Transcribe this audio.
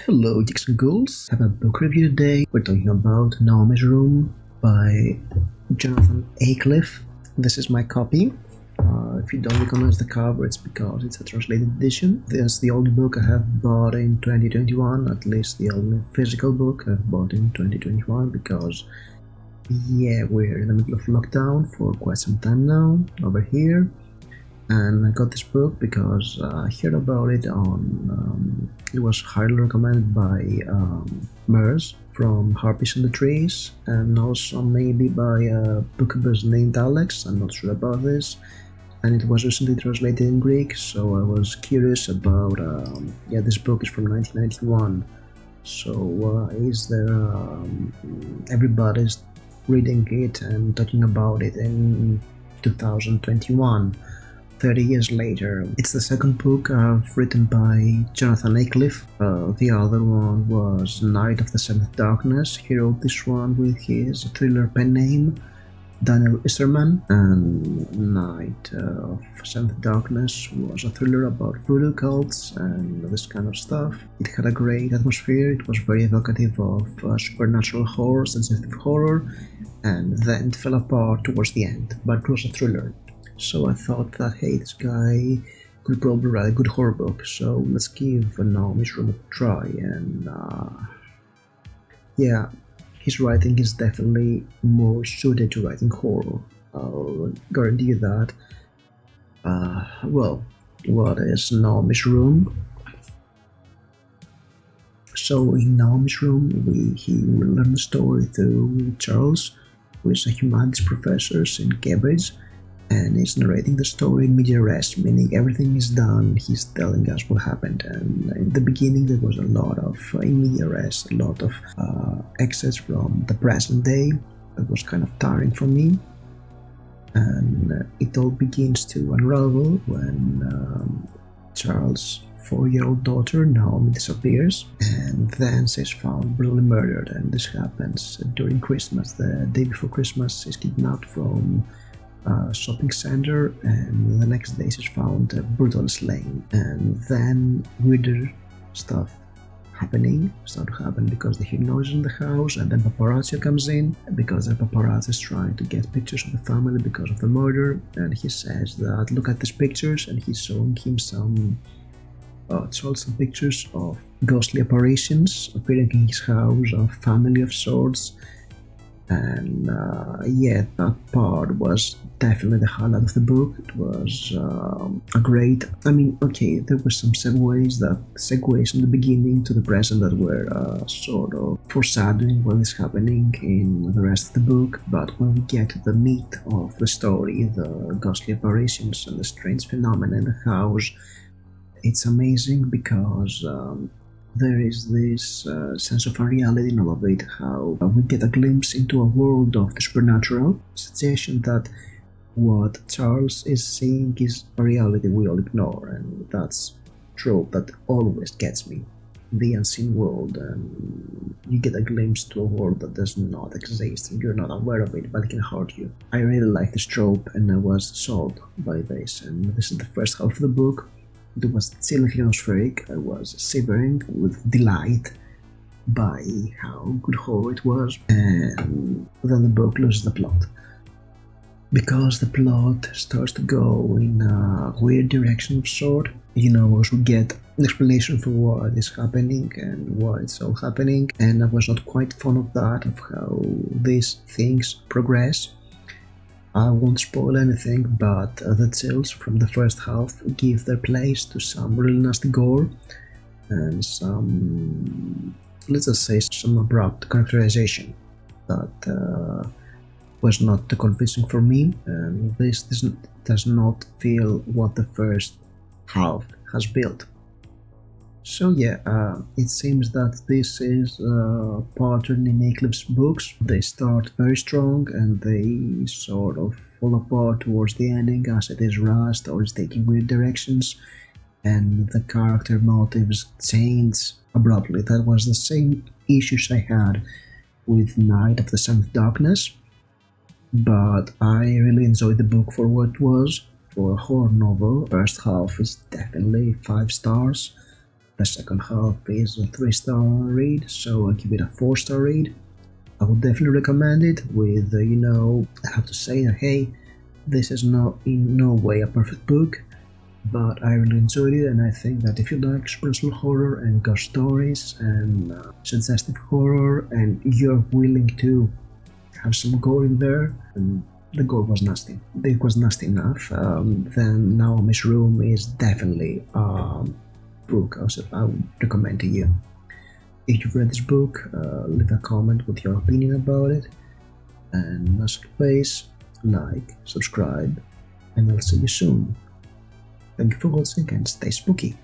Hello, Geeks and Ghouls. I have a book review today. We're talking about Naomi's Room by Jonathan Aycliffe. This is my copy. If you don't recognize the cover, it's because it's a translated edition. This is the only book I have bought in 2021, at least the only physical book I've bought in 2021, because we're in the middle of lockdown for quite some time now over here. And I got this book because I heard about it on, it was highly recommended by Mers from Harpies in the Trees, and also maybe by a bookbuzz named Alex, I'm not sure about this, and it was recently translated in Greek, so I was curious about, this book is from 1991, so is there, everybody's reading it and talking about it in 2021. 30 years later. It's the second book I've written by Jonathan Aycliffe. The other one was Night of the Seventh Darkness. He wrote this one with his thriller pen name, Daniel Isserman, and Night of Seventh Darkness was a thriller about voodoo cults and this kind of stuff. It had a great atmosphere, it was very evocative of supernatural horror, sensitive horror, and then it fell apart towards the end, but it was a thriller. So I thought that, hey, this guy could probably write a good horror book, so let's give Naomi's Room a try, and his writing is definitely more suited to writing horror, I'll guarantee you that. What is Naomi's Room? So in Naomi's Room, we will learn the story through Charles, who is a humanities professor in Cambridge, and is narrating the story in media res, meaning everything is done, he's telling us what happened. And in the beginning there was a lot of, in media res, a lot of excerpts from the present day. That was kind of tiring for me. And it all begins to unravel when Charles' 4-year-old daughter Naomi disappears, and then she's found brutally murdered, and this happens during Christmas. The day before Christmas, she's kidnapped from shopping center, and the next day she's found brutally slain. And then weirder stuff start to happen because they hear noises in the house, and then paparazzi comes in because the paparazzi is trying to get pictures of the family because of the murder. And he says that, look at these pictures, and he's showing him some pictures of ghostly apparitions appearing in his house, a family of sorts. And that part was definitely the highlight of the book. It was there were some segues in the beginning to the present that were sort of foreshadowing what is happening in the rest of the book, but when we get to the meat of the story, the ghostly apparitions and the strange phenomena in the house, it's amazing because there is this sense of unreality in all of it, how we get a glimpse into a world of the supernatural, suggestion that what Charles is seeing is a reality we all ignore, and that's trope that always gets me. The unseen world, and you get a glimpse to a world that does not exist, and you're not aware of it, but it can hurt you. I really like this trope, and I was sold by this, and this is the first half of the book. It was chillingly atmospheric. I was shivering with delight by how good horror it was, and then the book loses the plot. Because the plot starts to go in a weird direction of sort, as we get an explanation for what is happening and why it's all happening, and I was not quite fond of that, of how these things progress. I won't spoil anything, but the chills from the first half give their place to some really nasty gore and some, let's just say, some abrupt characterization that was not too convincing for me, and this does not feel what the first half has built. So it seems that this is a pattern in Aycliffe's books. They start very strong and they sort of fall apart towards the ending as it is rushed or is taking weird directions, and the character motives change abruptly. That was the same issues I had with Night of the Seventh Darkness, but I really enjoyed the book for what it was. For a horror novel, first half is definitely 5 stars. The second half is a 3-star read, so I give it a 4-star read. I would definitely recommend it with, I have to say that, hey, this is not in no way a perfect book, but I really enjoyed it, and I think that if you like supernatural horror and ghost stories and suggestive horror, and you're willing to have some gore in there, and the gore was nasty. It was nasty enough. Then Naomi's Room is definitely a book I would recommend to you. If you've read this book, leave a comment with your opinion about it. And as always, like, subscribe, and I'll see you soon. Thank you for watching and stay spooky.